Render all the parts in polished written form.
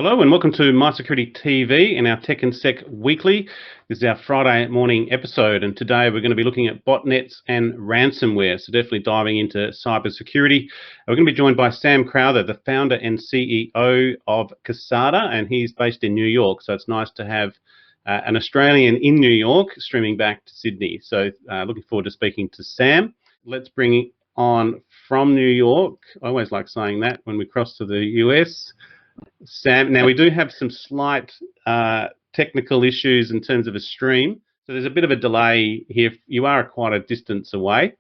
Hello and welcome to My Security TV and our Tech and Sec Weekly. This is our Friday morning episode, and today we're going to be looking at botnets and ransomware, so definitely diving into cybersecurity. We're going to be joined by Sam Crowther, the founder and CEO of Kasada, and he's based in New York, so it's nice to have an Australian in New York streaming back to Sydney. So looking forward to speaking to Sam. Let's bring on from New York. I always like saying that when we cross to the US. Sam, now we do have some slight technical issues in terms of a stream, so there's a bit of a delay here. You are quite a distance away,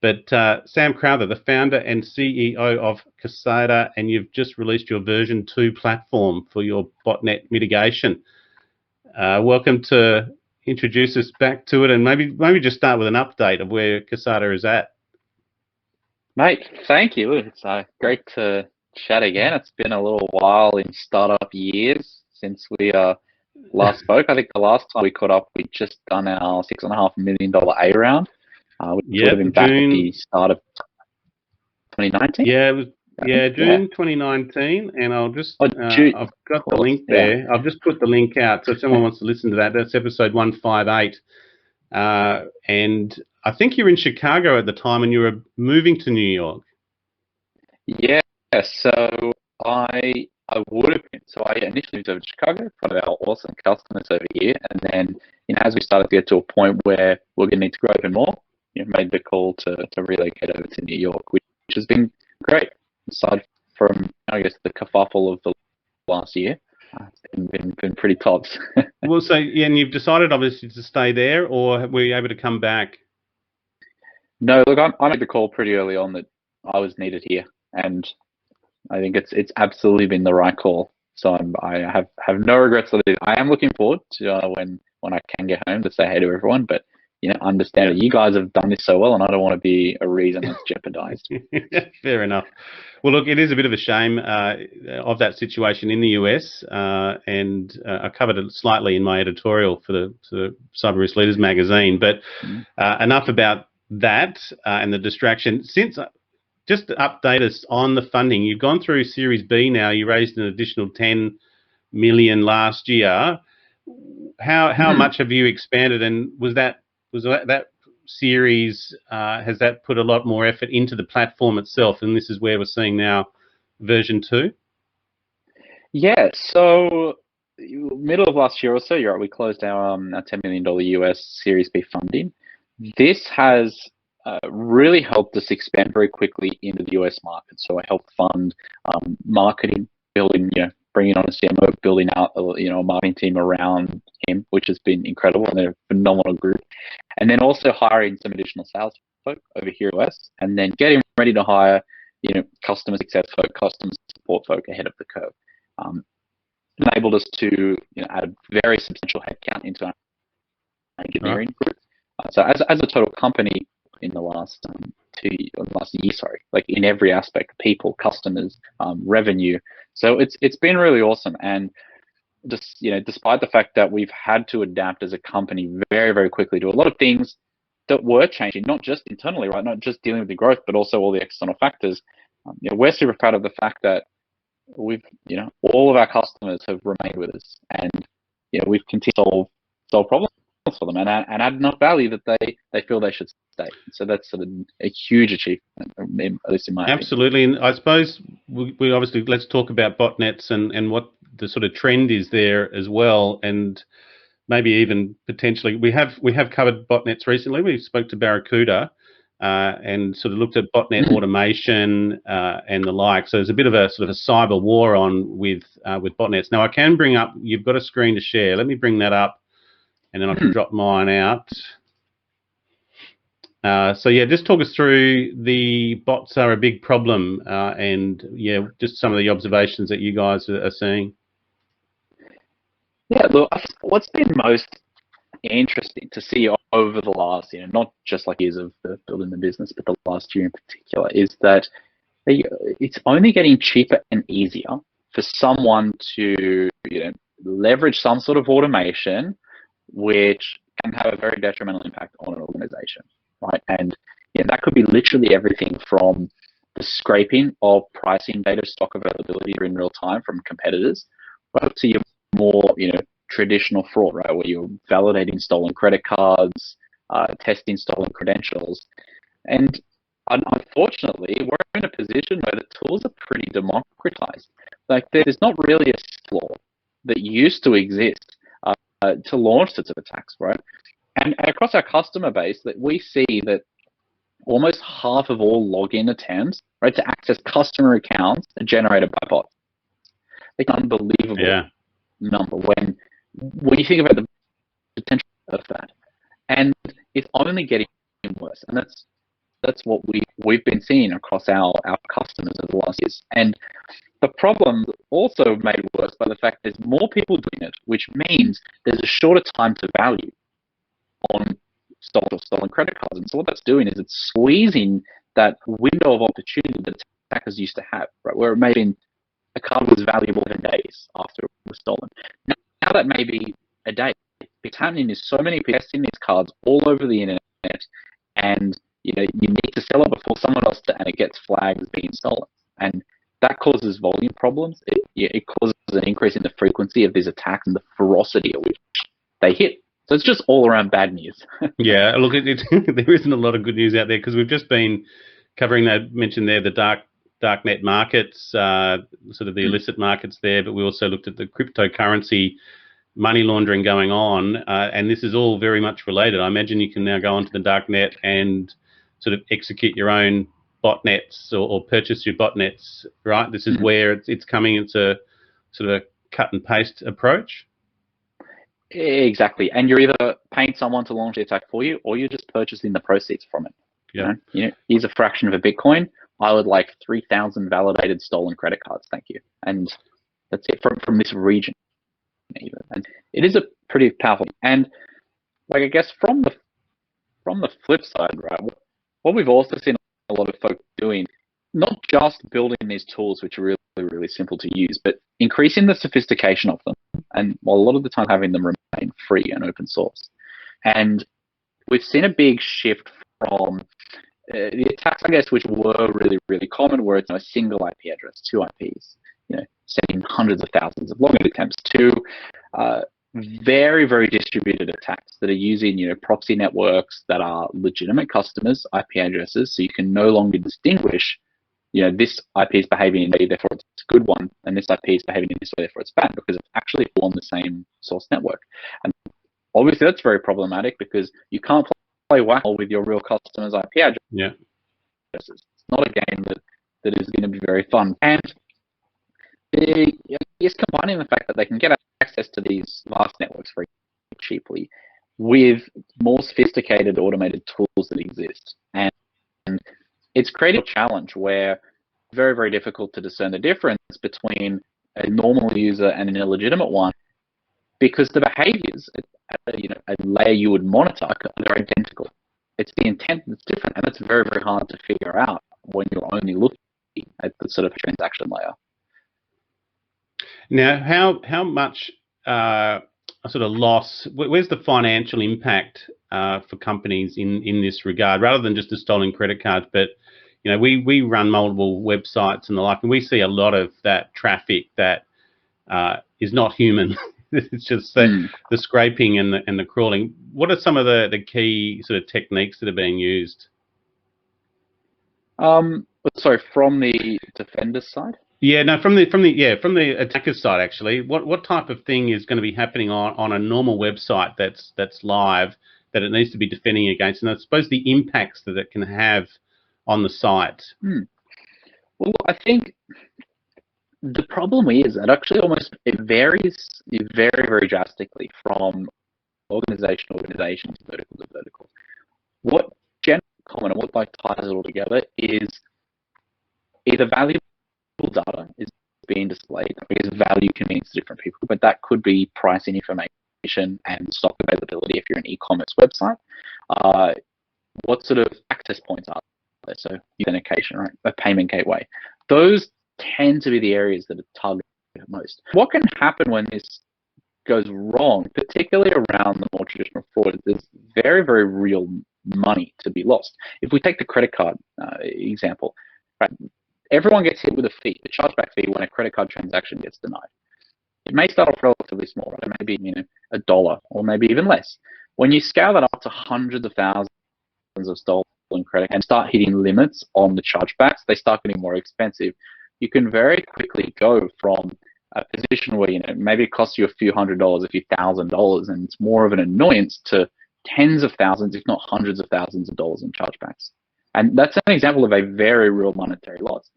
but Sam Crowther, the founder and CEO of Kasada, and you've just released your version 2 platform for your botnet mitigation. Welcome to introduce us back to it, and maybe just start with an update of where Kasada is at. Mate, thank you. It's great to chat again. It's been a little while in startup years since we last spoke. I think the last time we caught up, we'd just done our $6.5 million A round, which would have been back at the start of 2019. Yeah, it was. Yeah, June 2019, and I'll just, I've got the link there. I've just put the link out, so if someone wants to listen to that, that's episode 158. And I think you were in Chicago at the time, and you were moving to New York. Yeah, so I would have been. So I initially moved over to Chicago, one of our awesome customers over here, and then as we started to get to a point where we're going to need to grow even more, made the call to relocate over to New York, which has been great. Aside from, I guess, the kerfuffle of the last year, it's been pretty tops. Well, so yeah, and you've decided obviously to stay there, or were you able to come back? No, look, I made the call pretty early on that I was needed here, and I think it's absolutely been the right call. So I have no regrets of it. I am looking forward to when I can get home to say hey to everyone, but understand that you guys have done this so well, and I don't want to be a reason that's jeopardized. Fair enough. Well, look, it is a bit of a shame of that situation in the US, and I covered it slightly in my editorial for the Cyber Risk Leaders magazine. But enough about that and the distraction. Just to update us on the funding, you've gone through Series B now. You raised an additional 10 million last year. How much have you expanded, and was that series, has that put a lot more effort into the platform itself, and this is where we're seeing now version 2? Yeah, so middle of last year or so, you're right, we closed our $10 million US Series B funding. This has really helped us expand very quickly into the US market. So I helped fund marketing, building, bringing on a CMO, building out a marketing team around him, which has been incredible, and they're a phenomenal group. And then also hiring some additional sales folk over here in the US, and then getting ready to hire, customer success folk, customer support folk ahead of the curve. Enabled us to add a very substantial headcount into our engineering group. So as a total company, in the last year, like in every aspect, people, customers, revenue. So it's been really awesome. And just despite the fact that we've had to adapt as a company very, very quickly to a lot of things that were changing, not just internally, right, not just dealing with the growth, but also all the external factors. We're super proud of the fact that we've all of our customers have remained with us, and we've continued to solve problems for them and add enough value that they feel they should stay. So that's sort of a huge achievement, at least in my opinion. Absolutely. And I suppose we obviously, let's talk about botnets and what the sort of trend is there as well, and maybe even potentially we have covered botnets recently. We spoke to Barracuda and sort of looked at botnet automation and the like. So there's a bit of a sort of a cyber war on with botnets. Now I can bring up, you've got a screen to share. Let me bring that up, and then I can drop mine out. So yeah, just talk us through, the bots are a big problem, and yeah, just some of the observations that you guys are seeing. Yeah, look, what's been most interesting to see over the last, not just like years of building the business, but the last year in particular, is that it's only getting cheaper and easier for someone to leverage some sort of automation, which can have a very detrimental impact on an organization, right? And that could be literally everything from the scraping of pricing data, stock availability in real time from competitors, Right to your more, traditional fraud, right, where you're validating stolen credit cards, testing stolen credentials. And unfortunately, we're in a position where the tools are pretty democratized. Like, there's not really a law that used to exist to launch sorts of attacks, right? And across our customer base, that we see that almost half of all login attempts, right, to access customer accounts are generated by bots. It's an unbelievable number when you think about the potential of that. And it's only getting worse. And that's what we've been seeing across our customers over the last years. And the problem also made worse by the fact there's more people doing it, which means there's a shorter time to value on stolen credit cards. And so what that's doing is it's squeezing that window of opportunity that attackers used to have, right, where it may have been a card was valuable in days after it was stolen. Now that may be a day. What's happening is so many people testing these cards all over the internet, and you need to sell it before someone else does, and it gets flagged as being stolen. And that causes volume problems. It causes an increase in the frequency of these attacks and the ferocity at which they hit. So it's just all around bad news. Yeah, look, there isn't a lot of good news out there because we've just been covering that, mentioned there, the darknet markets, sort of the illicit markets there, but we also looked at the cryptocurrency money laundering going on, and this is all very much related. I imagine you can now go onto the darknet and sort of execute your own botnets or purchase your botnets, right? This is where it's coming. It's a sort of a cut and paste approach. Exactly. And you're either paying someone to launch the attack for you, or you're just purchasing the proceeds from it. Yeah. Here's a fraction of a Bitcoin. I would like 3,000 validated stolen credit cards. Thank you. And that's it from this region. Even. And it is a pretty powerful. And like, I guess from the flip side, right, what we've also seen a lot of folks doing, not just building these tools, which are really, really simple to use, but increasing the sophistication of them. And while a lot of the time having them remain free and open source. And we've seen a big shift from the attacks, I guess, which were really, really common, where it's a single IP address, 2 IPs, sending hundreds of thousands of login attempts, to very, very distributed attacks that are using, proxy networks that are legitimate customers' IP addresses, so you can no longer distinguish, this IP is behaving in a way, therefore it's a good one, and this IP is behaving in this way, therefore it's bad, because it's actually all on the same source network. And obviously that's very problematic, because you can't play whack-a-mole with your real customers' IP addresses. Yeah. It's not a game that is going to be very fun. And it's combining the fact that they can get access to these vast networks very cheaply with more sophisticated automated tools that exist. And it's created a challenge where it's very, very difficult to discern the difference between a normal user and an illegitimate one, because the behaviors at a layer you would monitor are identical. It's the intent that's different, and that's very, very hard to figure out when you're only looking at the sort of transaction layer. Now, how much a sort of loss, where's the financial impact for companies in this regard, rather than just the stolen credit cards? But we run multiple websites and the like, and we see a lot of that traffic that is not human. It's just the scraping and the crawling. What are some of the key sort of techniques that are being used? Sorry, from the defender's side? Yeah, no, from the attacker's side, actually. What type of thing is going to be happening on a normal website that's live that it needs to be defending against, and I suppose the impacts that it can have on the site? Well, I think the problem is that actually it varies very, very drastically from organization to organization, vertical to vertical. What generally common and what ties it all together is either valuable data is being displayed, because value can mean to different people, but that could be pricing information and stock availability if you're an e-commerce website. What sort of access points are there? So authentication, right? A payment gateway. Those tend to be the areas that are targeted most. What can happen when this goes wrong, particularly around the more traditional fraud, there's very, very real money to be lost. If we take the credit card example, right? Everyone gets hit with a fee, the chargeback fee, when a credit card transaction gets denied. it may start off relatively small, right? Maybe $1 or maybe even less. When you scale that up to hundreds of thousands of stolen credit and start hitting limits on the chargebacks, they start getting more expensive. You can very quickly go from a position where maybe it costs you a few $100s, a few $1,000, and it's more of an annoyance, to tens of thousands, if not hundreds of thousands of dollars in chargebacks. And that's an example of a very real monetary loss.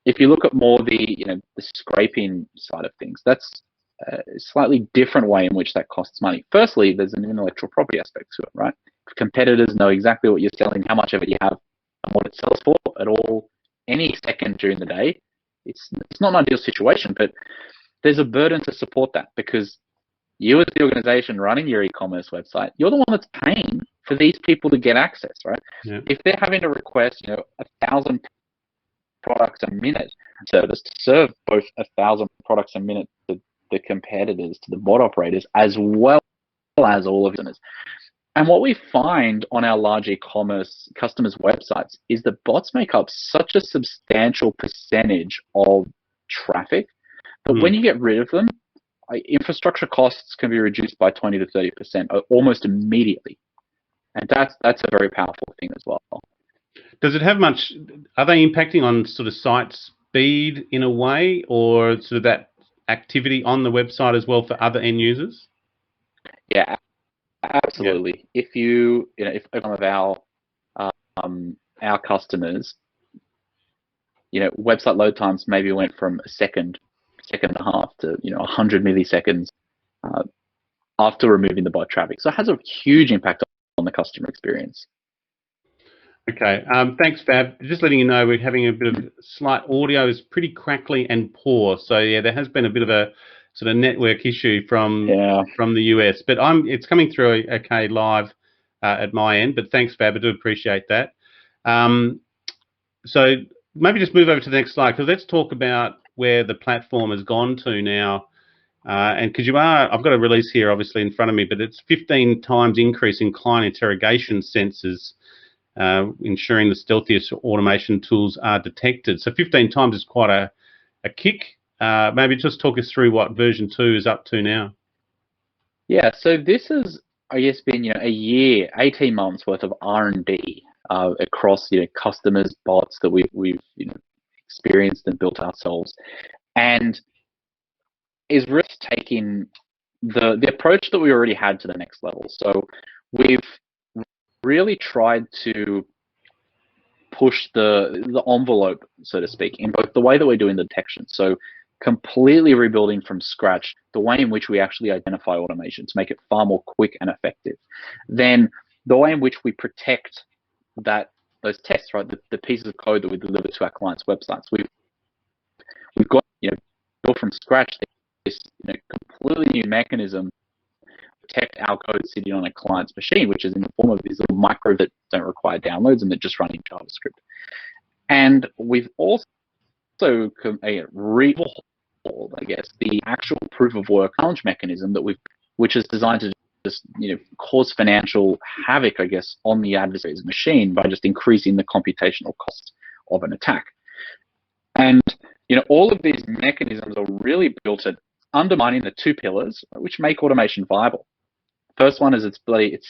If you look at more the scraping side of things, that's a slightly different way in which that costs money. Firstly, there's an intellectual property aspect to it, right? If competitors know exactly what you're selling, how much of it you have, and what it sells for at all, any second during the day, it's not an ideal situation, but there's a burden to support that, because you as the organization running your e-commerce website, you're the one that's paying for these people to get access, right? Yeah. If they're having to request 1,000 products a minute service to serve both 1,000 products a minute to the competitors, to the bot operators, as well as all of them. And what we find on our large e-commerce customers' websites is that bots make up such a substantial percentage of traffic that when you get rid of them, infrastructure costs can be reduced by 20 to 30% almost immediately. And that's a very powerful thing as well. Does it have much, are they impacting on sort of site speed in a way, or sort of that activity on the website as well for other end users? Yeah, absolutely. Yeah. If one of our customers, website load times maybe went from a second and a half to 100 milliseconds after removing the bot traffic. So it has a huge impact on the customer experience. Okay, thanks, Fab. Just letting you know, we're having a bit of slight audio is pretty crackly and poor. So yeah, there has been a bit of a sort of network issue from the US, but it's coming through okay live at my end. But thanks, Fab. I do appreciate that. So maybe just move over to the next slide, because let's talk about where the platform has gone to now. And because I've got a release here obviously in front of me, but it's 15 times increase in client interrogation sensors, ensuring the stealthiest automation tools are detected. So 15 times is quite a kick. Maybe just talk us through what version 2 is up to now. Yeah, so this has, I guess, been a year, 18 months worth of R&D across customers, bots that we've experienced and built ourselves, and is really taking the approach that we already had to the next level. So we've really tried to push the envelope, so to speak, in both the way that we're doing the detection. So completely rebuilding from scratch the way in which we actually identify automation to make it far more quick and effective. Then the way in which we protect those tests, right? The pieces of code that we deliver to our clients' websites. We've got built from scratch this completely new mechanism protect our code sitting on a client's machine, which is in the form of these little micro that don't require downloads and that just run in JavaScript. And we've also rehauled, I guess, the actual proof of work challenge mechanism which is designed to just cause financial havoc, I guess, on the adversary's machine by just increasing the computational cost of an attack. And all of these mechanisms are really built at undermining the two pillars which make automation viable. First one is it's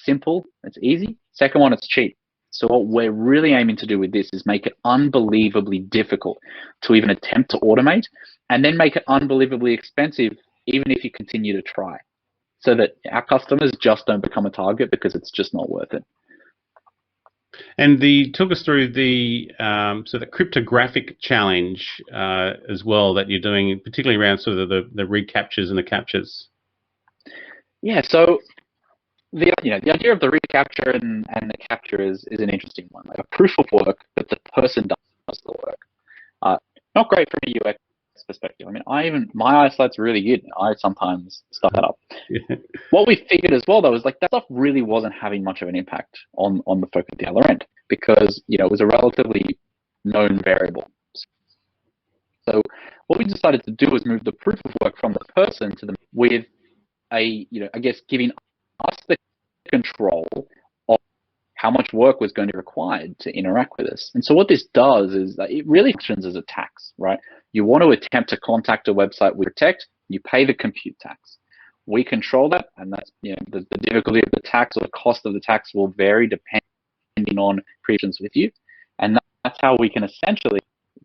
simple, it's easy. Second one, it's cheap. So what we're really aiming to do with this is make it unbelievably difficult to even attempt to automate, and then make it unbelievably expensive even if you continue to try, so that our customers just don't become a target because it's just not worth it. And talk us through the cryptographic challenge as well that you're doing, particularly around sort of the recaptures and the captures. Yeah, so the idea of the recapture and the capture is an interesting one. Like a proof of work that the person does the work. Not great from a UX perspective. I mean, my eyesight's really good. I sometimes stuff that up. Yeah. What we figured as well, though, is that stuff really wasn't having much of an impact on the folk at the other end, because it was a relatively known variable. So what we decided to do was move the proof of work from the person to with I guess giving us the control of how much work was going to be required to interact with us. And so what this does is that it really functions as a tax, right? You want to attempt to contact a website with Protect, You pay the compute tax. We control that, and that's the difficulty of the tax or the cost of the tax will vary depending on previous with you, and that's how we can essentially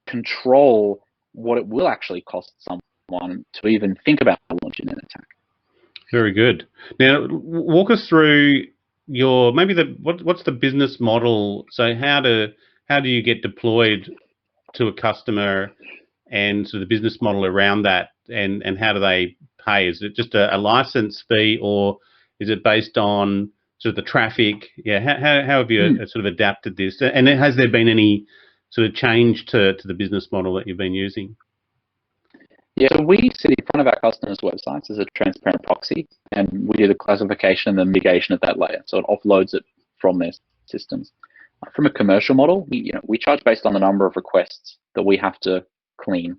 control what it will actually cost someone to even think about launching an attack. Very good. Now, walk us through what's the business model? So how do you get deployed to a customer, and sort of the business model around that, and how do they pay? Is it just a license fee, or is it based on sort of the traffic? Yeah, how have you sort of adapted this? And has there been any sort of change to the business model that you've been using? Yeah, so we sit in front of our customers' websites as a transparent proxy, and we do the classification and the mitigation at that layer. So it offloads it from their systems. From a commercial model, we charge based on the number of requests that we have to clean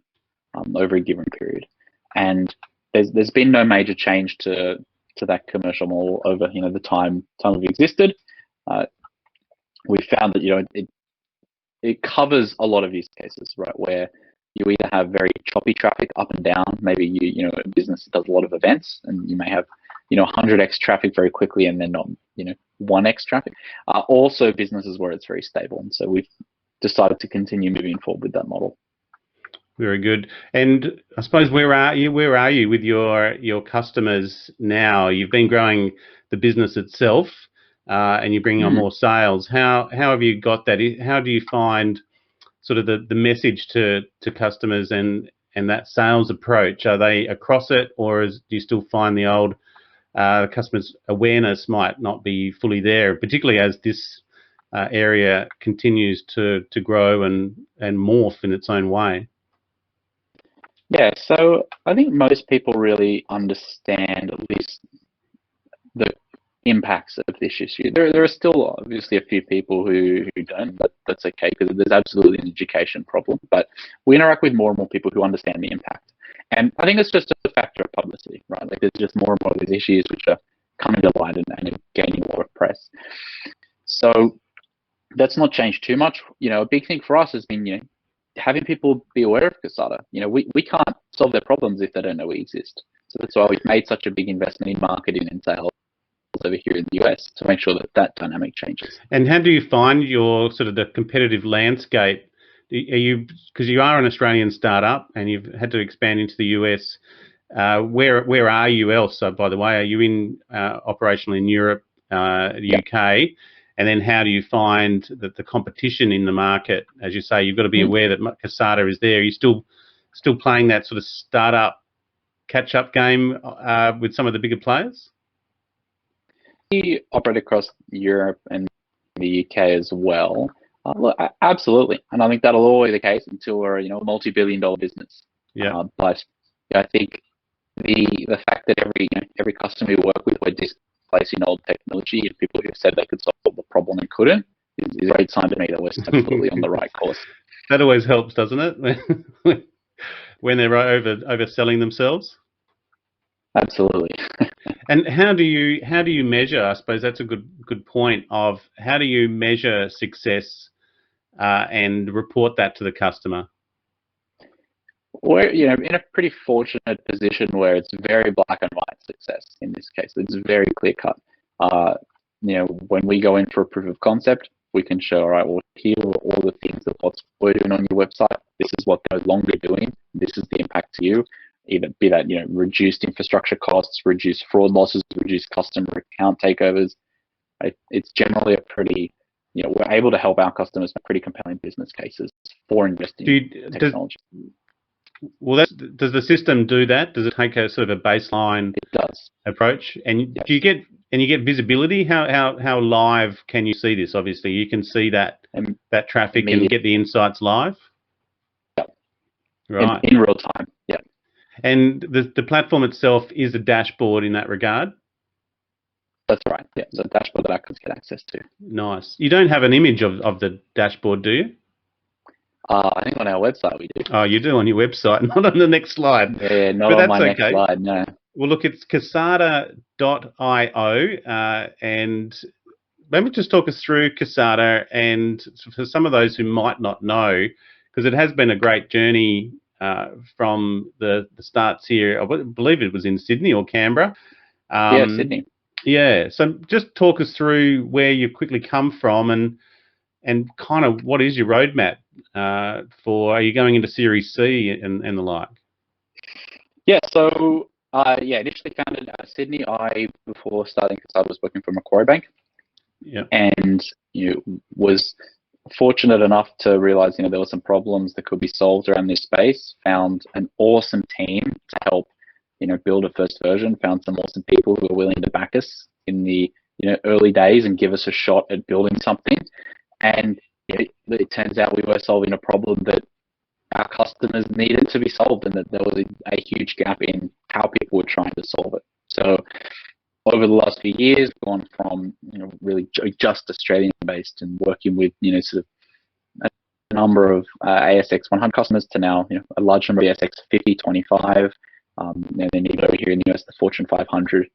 over a given period, and there's been no major change to that commercial model over the time we've existed. We found that it covers a lot of use cases, right, where you either have very choppy traffic up and down. Maybe a business that does a lot of events, and you may have 100x traffic very quickly, and then not 1x traffic. Also businesses where it's very stable, and so we've decided to continue moving forward with that model. Very good. And I suppose where are you with your customers now? You've been growing the business itself, and you're bringing on more sales. How have you got that? How do you find sort of the message to customers and that sales approach? Are they across it, or do you still find the old customers' awareness might not be fully there, particularly as this area continues to grow and morph in its own way? Yeah, so I think most people really understand at least the impacts of this issue. There are still obviously a few people who don't, but that's okay, because there's absolutely an education problem. But we interact with more and more people who understand the impact. And I think it's just a factor of publicity, right? Like there's just more and more of these issues which are coming to light and are gaining a lot of press. So that's not changed too much. A big thing for us has been, having people be aware of Kasada. We can't solve their problems if they don't know we exist. So that's why we've made such a big investment in marketing and sales over here in the US to make sure that dynamic changes. And how do you find your sort of the competitive landscape? Because you are an Australian startup and you've had to expand into the US. Where are you else? By the way, are you in operational in Europe, UK? And then how do you find that the competition in the market? As you say, you've got to be aware that Kasada is there. Are you still playing that sort of startup catch-up game with some of the bigger players? We operate across Europe and the UK as well. Look, absolutely, and I think that'll always be the case until we're a multi-billion-dollar business. Yeah. But I think the fact that every customer we work with, we're displacing old technology, and people who said they could solve the problem and couldn't, is a great sign to me that we're absolutely on the right course. That always helps, doesn't it? When they're overselling themselves. Absolutely. And how do you measure? I suppose that's a good point. Of how do you measure success and report that to the customer? We're in a pretty fortunate position where it's very black and white success. In this case, it's very clear cut. When we go in for a proof of concept, we can show, all right, well, here are all the things that bots were doing on your website. This is what they're no longer doing. This is the impact to you. Either be that reduced infrastructure costs, reduced fraud losses, reduced customer account takeovers. Right? It's generally a pretty we're able to help our customers make pretty compelling business cases for investing in technology. Does the system do that? Does it take a sort of a baseline approach? And yes. Do you get visibility? How live can you see this? Obviously, you can see that traffic and get the insights live. Yep. Right. In real time. Yeah. And the platform itself is a dashboard in that regard? That's right. Yeah, it's a dashboard that I can get access to. Nice. You don't have an image of the dashboard, do you? I think on our website we do. Oh, you do on your website, not on the next slide. Yeah, not on my next slide, no. Well, look, it's Kasada.io, and maybe just talk us through Kasada, and for some of those who might not know, because it has been a great journey from the starts here. I believe it was in Sydney or Canberra. Yeah, Sydney. Yeah. So just talk us through where you've quickly come from and kind of what is your roadmap for? Are you going into Series C and the like? Yeah, so initially founded Sydney. Before starting Kasada, was working for Macquarie Bank, Yeah. and was fortunate enough to realize there were some problems that could be solved around this space. Found an awesome team to help build a first version. Found some awesome people who were willing to back us in the early days and give us a shot at building something. And it turns out we were solving a problem that our customers needed to be solved, and that there was a huge gap in how people were trying to solve it. So over the last few years, we've gone from really just Australian based and working with sort of a number of ASX 100 customers to now a large number of ASX 50, 25, and then even over here in the US, the Fortune 500,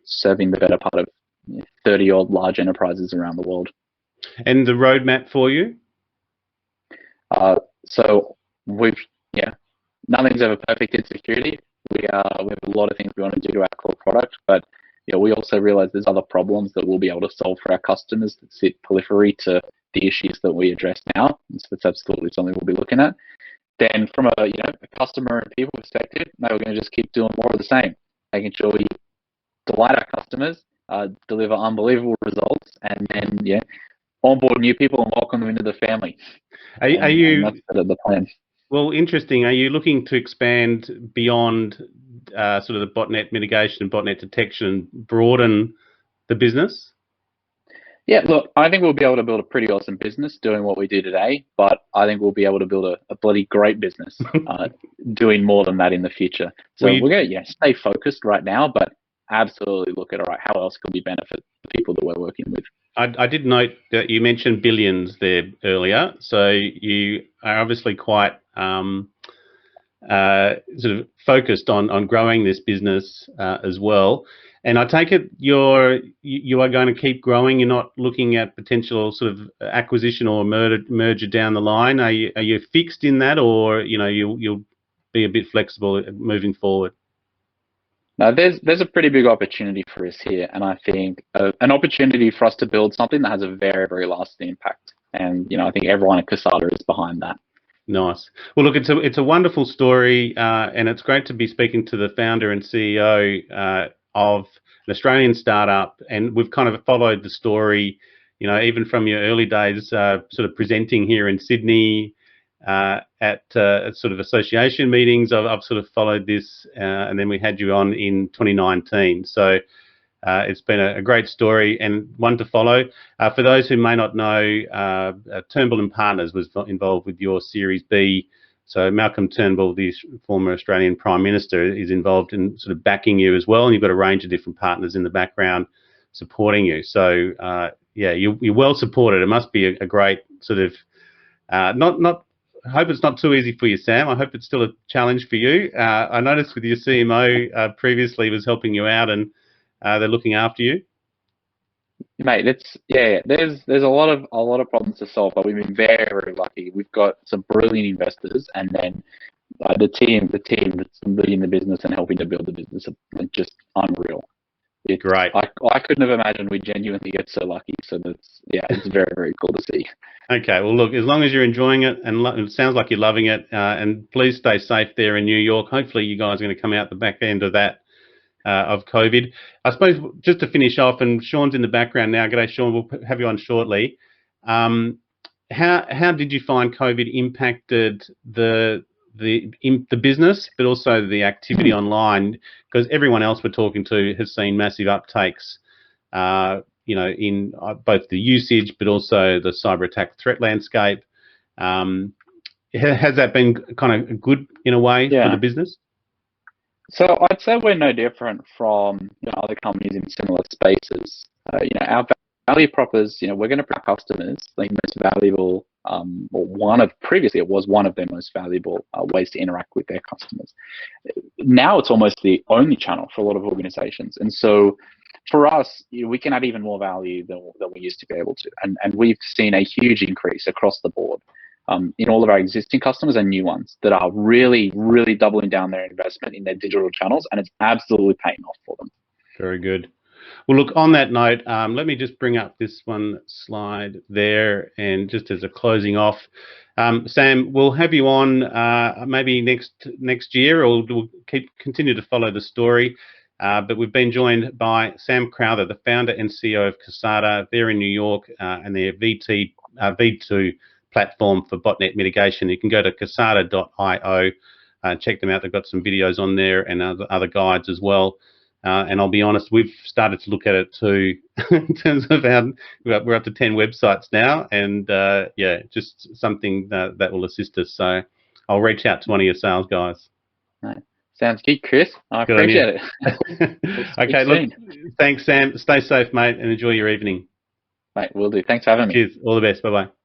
serving the better part of 30 odd large enterprises around the world. And the roadmap for you? So nothing's ever perfect in security. We have a lot of things we want to do to our core product, but we also realize there's other problems that we'll be able to solve for our customers that sit periphery to the issues that we address now. So that's absolutely something we'll be looking at. Then from a customer and people perspective, we're going to just keep doing more of the same, making sure we delight our customers, deliver unbelievable results, and then onboard new people and welcome them into the family. And that's the plan. Well, interesting. Are you looking to expand beyond sort of the botnet mitigation and botnet detection, broaden the business? Yeah, look, I think we'll be able to build a pretty awesome business doing what we do today, but I think we'll be able to build a bloody great business doing more than that in the future. So we're going to stay focused right now, but absolutely look at, all right, how else can we benefit the people that we're working with? I did note that you mentioned billions there earlier, so you are obviously quite sort of focused on growing this business as well. And I take it you are going to keep growing. You're not looking at potential sort of acquisition or merger down the line. Are you fixed in that, or you'll be a bit flexible moving forward? Now, there's a pretty big opportunity for us here, and I think an opportunity for us to build something that has a very, very lasting impact. And I think everyone at Kasada is behind that. Nice. Well, look, it's a wonderful story, and it's great to be speaking to the founder and CEO of an Australian startup, and we've kind of followed the story, even from your early days, sort of presenting here in Sydney. At sort of association meetings, I've sort of followed this, and then we had you on in 2019. So it's been a great story and one to follow. For those who may not know, Turnbull and Partners was involved with your Series B. So Malcolm Turnbull, the former Australian Prime Minister, is involved in sort of backing you as well, and you've got a range of different partners in the background supporting you. So you're well supported. It must be a great sort of I hope it's not too easy for you, Sam. I hope it's still a challenge for you. I noticed with your CMO previously was helping you out, and they're looking after you. Mate, there's a lot of problems to solve, but we've been very, very lucky. We've got some brilliant investors, and then the team that's leading the business and helping to build the business are just unreal. Great. I couldn't have imagined we genuinely get so lucky. So it's very, very cool to see. Okay, well, look, as long as you're enjoying it, and it sounds like you're loving it, and please stay safe there in New York. Hopefully you guys are going to come out the back end of that, of COVID. I suppose just to finish off, and Sean's in the background now. G'day, Sean. We'll have you on shortly. How did you find COVID impacted the business, but also the activity online? Because everyone else we're talking to has seen massive uptakes, in both the usage, but also the cyber attack threat landscape. Has that been kind of good in a way for the business? So I'd say we're no different from other companies in similar spaces. Our value prop is, we're going to put our customers the most valuable, previously it was one of their most valuable ways to interact with their customers. Now it's almost the only channel for a lot of organizations. And so for us, we can add even more value than we used to be able to. And we've seen a huge increase across the board. in all of our existing customers and new ones that are really, really doubling down their investment in their digital channels, and it's absolutely paying off for them. Very good. Well, look, on that note, let me just bring up this one slide there, and just as a closing off, Sam, we'll have you on maybe next year, or we'll continue to follow the story. But we've been joined by Sam Crowther, the founder and CEO of Kasada. They're in New York, and their V2 platform for botnet mitigation. You can go to kasada.io, check them out. They've got some videos on there and other guides as well. And I'll be honest, we've started to look at it too, in terms of we're up to 10 websites now, and yeah, just something that will assist us. So I'll reach out to one of your sales guys. Right. Sounds good, Chris. I Good appreciate it. Okay, look, thanks, Sam. Stay safe, mate, and enjoy your evening. Mate, will do. Thanks for having me. Cheers. All the best. Bye-bye.